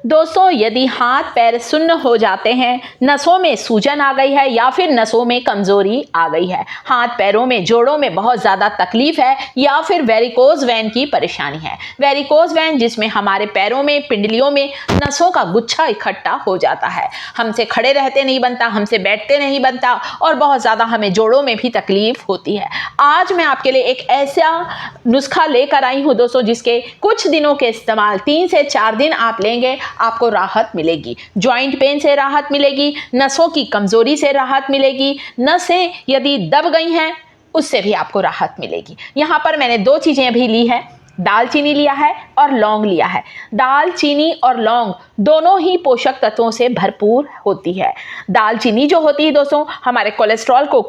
दोस्तों, यदि हाथ पैर सुन्न हो जाते हैं, नसों में सूजन आ गई है या फिर नसों में कमजोरी आ गई है, हाथ पैरों में जोड़ों में बहुत ज़्यादा तकलीफ है या फिर वेरिकोज वेन की परेशानी है। वेरिकोज वेन जिसमें हमारे पैरों में पिंडलियों में नसों का गुच्छा इकट्ठा हो जाता है, हमसे खड़े रहते नहीं बनता, हमसे बैठते नहीं बनता और बहुत ज़्यादा हमें जोड़ों में भी तकलीफ होती है। आज मैं आपके लिए एक ऐसा नुस्खा लेकर आई हूँ दोस्तों, जिसके कुछ दिनों के इस्तेमाल 3 से 4 दिन आप लेंगे, आपको राहत मिलेगी। जॉइंट पेन से राहत मिलेगी, नसों की कमजोरी से राहत मिलेगी, नसें यदि दब गई हैं उससे भी आपको राहत मिलेगी। यहाँ पर मैंने 2 चीजें अभी ली है, दालचीनी लिया है और लौंग लिया है। दालचीनी और लौंग दोनों ही पोषक तत्वों से भरपूर होती है। दालचीनी जो होती है दोस्तों, हमारे कोलेस्ट्रॉल को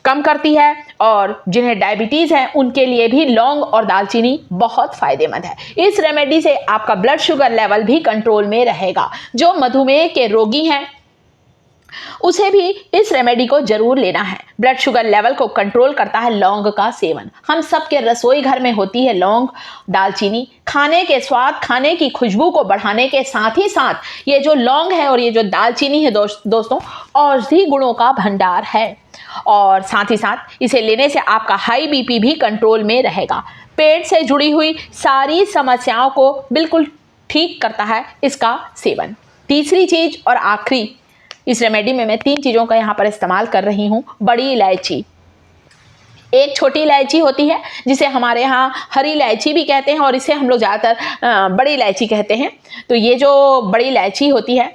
कम करती है और जिन्हें डायबिटीज है उनके लिए भी लौंग और दालचीनी बहुत फायदेमंद है। इस रेमेडी से आपका ब्लड शुगर लेवल भी कंट्रोल में रहेगा। जो मधुमेह के रोगी हैं उसे भी इस रेमेडी को जरूर लेना है। ब्लड शुगर लेवल को कंट्रोल करता है लौंग का सेवन। हम सबके रसोई घर में होती है लौंग, दालचीनी। खाने के स्वाद, खाने की खुशबू को बढ़ाने के साथ ही साथ ये जो लौंग है और ये जो दालचीनी है दोस्तों, औषधि गुणों का भंडार है और साथ ही साथ इसे लेने से आपका हाई बीपी भी कंट्रोल में रहेगा। पेट से जुड़ी हुई सारी समस्याओं को बिल्कुल ठीक करता है इसका सेवन। तीसरी चीज और आखिरी, इस रेमेडी में मैं 3 चीज़ों का यहाँ पर इस्तेमाल कर रही हूँ। बड़ी इलायची, एक छोटी इलायची होती है जिसे हमारे यहाँ हरी इलायची भी कहते हैं और इसे हम लोग ज़्यादातर बड़ी इलायची कहते हैं। तो ये जो बड़ी इलायची होती है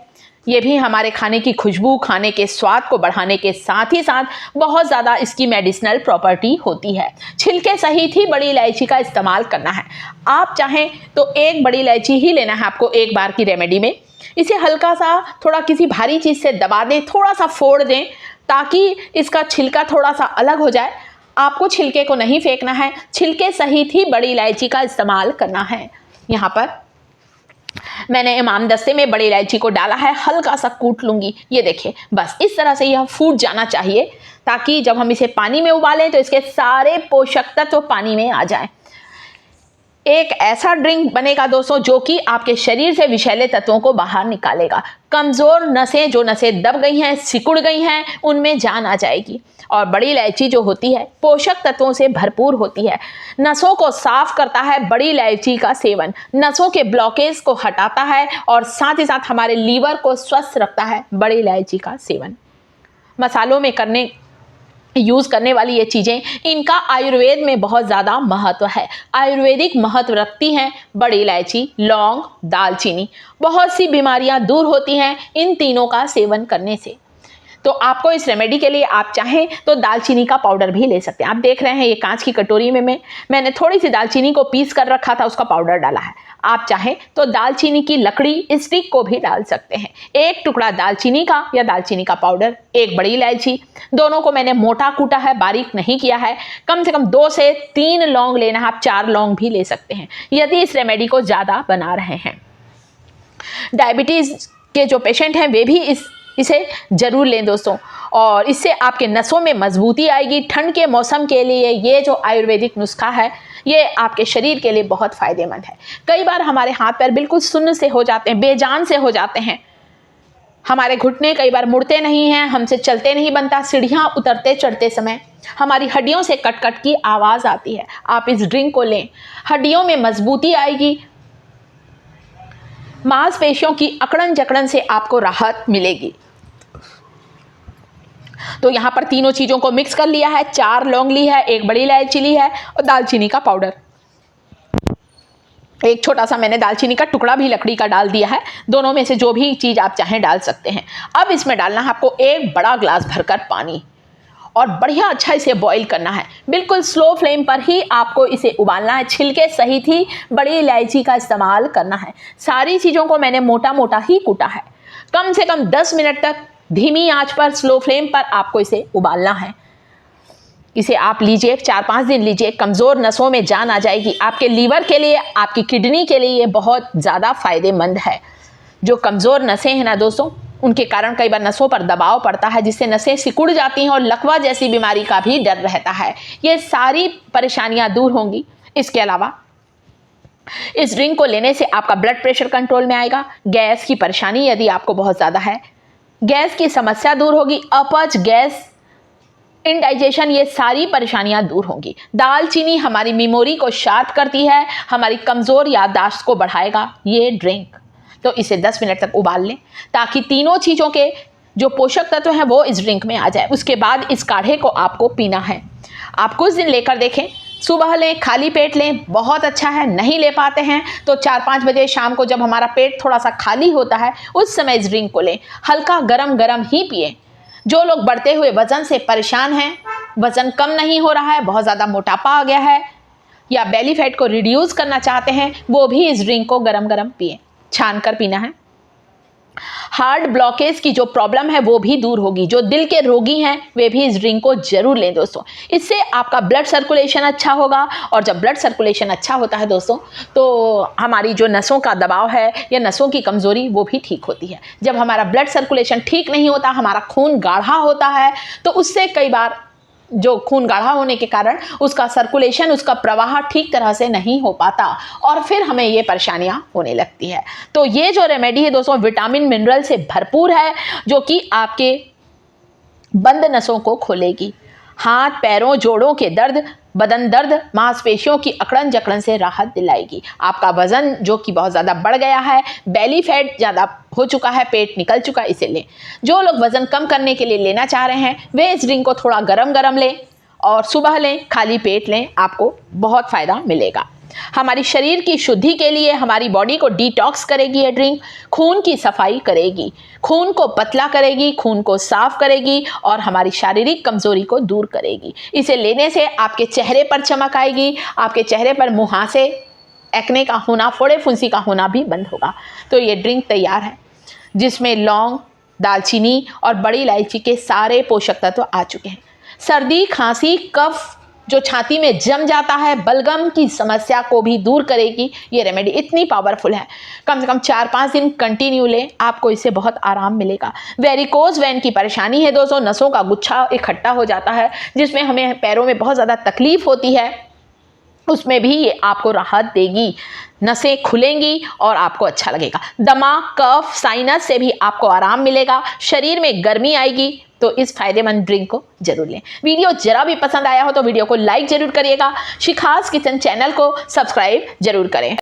ये भी हमारे खाने की खुशबू, खाने के स्वाद को बढ़ाने के साथ ही साथ बहुत ज़्यादा इसकी मेडिसिनल प्रॉपर्टी होती है। छिलके सहित ही बड़ी इलायची का इस्तेमाल करना है। आप चाहें तो एक बड़ी इलायची ही लेना है आपको एक बार की रेमेडी में। इसे हल्का सा थोड़ा किसी भारी चीज़ से दबा दें, थोड़ा सा फोड़ दें ताकि इसका छिलका थोड़ा सा अलग हो जाए। आपको छिलके को नहीं फेंकना है, छिलके सहित ही बड़ी इलायची का इस्तेमाल करना है। यहाँ पर मैंने इमाम दस्ते में बड़ी इलायची को डाला है, हल्का सा कूट लूंगी। ये देखिए, बस इस तरह से यह फूट जाना चाहिए ताकि जब हम इसे पानी में उबालें तो इसके सारे पोषक तत्व पानी में आ जाएं। एक ऐसा ड्रिंक बनेगा दोस्तों जो कि आपके शरीर से विषैले तत्वों को बाहर निकालेगा। कमजोर नसें, जो नसें दब गई हैं, सिकुड़ गई हैं, उनमें जान आ जाएगी। और बड़ी इलायची जो होती है पोषक तत्वों से भरपूर होती है, नसों को साफ करता है। बड़ी इलायची का सेवन नसों के ब्लॉकेज को हटाता है और साथ ही साथ हमारे लीवर को स्वस्थ रखता है। बड़ी इलायची का सेवन मसालों में यूज करने वाली ये चीजें, इनका आयुर्वेद में बहुत ज्यादा महत्व है। आयुर्वेदिक महत्व रखती हैं बड़ी इलायची, लौंग, दालचीनी। बहुत सी बीमारियां दूर होती हैं इन तीनों का सेवन करने से। तो आपको इस रेमेडी के लिए आप चाहें तो दालचीनी का पाउडर भी ले सकते हैं। आप देख रहे हैं ये कांच की कटोरी में मैंने थोड़ी सी दालचीनी को पीस कर रखा था, उसका पाउडर डाला है। आप चाहें तो दालचीनी की लकड़ी, स्टिक को भी डाल सकते हैं। एक टुकड़ा दालचीनी का या दालचीनी का पाउडर, एक बड़ी इलायची, दोनों को मैंने मोटा कूटा है, बारीक नहीं किया है। कम से कम 2 से 3 लौंग लेना है, आप 4 लौंग भी ले सकते हैं यदि इस रेमेडी को ज़्यादा बना रहे हैं। डायबिटीज़ के जो पेशेंट हैं वे भी इसे जरूर लें दोस्तों, और इससे आपके नसों में मजबूती आएगी। ठंड के मौसम के लिए ये जो आयुर्वेदिक नुस्खा है ये आपके शरीर के लिए बहुत फायदेमंद है। कई बार हमारे हाथ पैर बिल्कुल सुन्न से हो जाते हैं, बेजान से हो जाते हैं। हमारे घुटने कई बार मुड़ते नहीं हैं, हमसे चलते नहीं बनता, सीढ़ियाँ उतरते चढ़ते समय हमारी हड्डियों से कट कट की आवाज़ आती है। आप इस ड्रिंक को लें, हड्डियों में मजबूती आएगी, मांसपेशियों की अकड़न जकड़न से आपको राहत मिलेगी। तो यहाँ पर तीनों चीज़ों को मिक्स कर लिया है। 4 लौंग ली है, एक बड़ी इलायची ली है और दालचीनी का पाउडर, एक छोटा सा मैंने दालचीनी का टुकड़ा भी लकड़ी का डाल दिया है। दोनों में से जो भी चीज़ आप चाहें डाल सकते हैं। अब इसमें डालना है आपको एक बड़ा ग्लास भरकर पानी और बढ़िया अच्छा इसे बॉईल करना है। बिल्कुल स्लो फ्लेम पर ही आपको इसे उबालना है। छिलके सहित ही बड़ी इलायची का इस्तेमाल करना है। सारी चीज़ों को मैंने मोटा मोटा ही कूटा है। कम से कम 10 मिनट तक धीमी आंच पर, स्लो फ्लेम पर आपको इसे उबालना है। इसे आप लीजिए, 4-5 दिन लीजिए, कमज़ोर नसों में जान आ जाएगी। आपके लीवर के लिए, आपकी किडनी के लिए ये बहुत ज़्यादा फायदेमंद है। जो कमज़ोर नसें हैं ना दोस्तों, उनके कारण कई बार नसों पर दबाव पड़ता है जिससे नसें सिकुड़ जाती हैं और लकवा जैसी बीमारी का भी डर रहता है। ये सारी परेशानियां दूर होंगी। इसके अलावा इस ड्रिंक को लेने से आपका ब्लड प्रेशर कंट्रोल में आएगा, गैस की परेशानी यदि आपको बहुत ज़्यादा है, गैस की समस्या दूर होगी, अपच, गैस, इनडाइजेशन, ये सारी परेशानियां दूर होंगी। दालचीनी हमारी मेमोरी को शार्प करती है, हमारी कमज़ोर याददाश्त को बढ़ाएगा ये ड्रिंक। तो इसे 10 मिनट तक उबाल लें ताकि तीनों चीज़ों के जो पोषक तत्व हैं वो इस ड्रिंक में आ जाए। उसके बाद इस काढ़े को आपको पीना है। आप कुछ दिन लेकर देखें, सुबह लें, खाली पेट लें, बहुत अच्छा है। नहीं ले पाते हैं तो 4-5 बजे शाम को जब हमारा पेट थोड़ा सा खाली होता है उस समय इस ड्रिंक को लें, हल्का गरम गरम ही पिएं। जो लोग बढ़ते हुए वजन से परेशान हैं, वजन कम नहीं हो रहा है, बहुत ज़्यादा मोटापा आ गया है, या बेली फैट को रिड्यूस करना चाहते हैं, वो भी इस ड्रिंक को गरम गरम पिएं, छान कर पीना है। हार्ट ब्लॉकेज की जो प्रॉब्लम है वो भी दूर होगी। जो दिल के रोगी हैं वे भी इस ड्रिंक को जरूर लें दोस्तों। इससे आपका ब्लड सर्कुलेशन अच्छा होगा, और जब ब्लड सर्कुलेशन अच्छा होता है दोस्तों तो हमारी जो नसों का दबाव है या नसों की कमज़ोरी वो भी ठीक होती है। जब हमारा ब्लड सर्कुलेशन ठीक नहीं होता, हमारा खून गाढ़ा होता है, तो उससे कई बार जो खून गाढ़ा होने के कारण उसका सर्कुलेशन, उसका प्रवाह ठीक तरह से नहीं हो पाता, और फिर हमें ये परेशानियां होने लगती है। तो ये जो रेमेडी है दोस्तों विटामिन मिनरल से भरपूर है, जो कि आपके बंद नसों को खोलेगी। हाथ, पैरों, जोड़ों के दर्द, बदन दर्द, मांसपेशियों की अकड़न जकड़न से राहत दिलाएगी। आपका वजन जो कि बहुत ज़्यादा बढ़ गया है, बेली फैट ज़्यादा हो चुका है, पेट निकल चुका है, इसे लें। जो लोग वजन कम करने के लिए लेना चाह रहे हैं वे इस ड्रिंक को थोड़ा गरम गरम लें और सुबह लें, खाली पेट लें, आपको बहुत फ़ायदा मिलेगा। हमारी शरीर की शुद्धि के लिए, हमारी बॉडी को डिटॉक्स करेगी ये ड्रिंक, खून की सफाई करेगी, खून को पतला करेगी, खून को साफ करेगी, और हमारी शारीरिक कमजोरी को दूर करेगी। इसे लेने से आपके चेहरे पर चमक आएगी, आपके चेहरे पर मुहासे, एक्ने का होना, फोड़े फुंसी का होना भी बंद होगा। तो ये ड्रिंक तैयार है जिसमें लौंग, दालचीनी और बड़ी इलायची के सारे पोषक तत्व आ चुके हैं। सर्दी, खांसी, कफ जो छाती में जम जाता है, बलगम की समस्या को भी दूर करेगी ये रेमेडी। इतनी पावरफुल है, कम से कम 4-5 दिन कंटिन्यू लें, आपको इससे बहुत आराम मिलेगा। वेरिकोज वेन की परेशानी है दोस्तों, नसों का गुच्छा इकट्ठा हो जाता है जिसमें हमें पैरों में बहुत ज़्यादा तकलीफ होती है, उसमें भी ये आपको राहत देगी, नसें खुलेंगी और आपको अच्छा लगेगा। दमा, कफ, साइनस से भी आपको आराम मिलेगा, शरीर में गर्मी आएगी। तो इस फायदेमंद ड्रिंक को जरूर लें। वीडियो जरा भी पसंद आया हो तो वीडियो को लाइक जरूर करिएगा। शिखास किचन चैनल को सब्सक्राइब जरूर करें।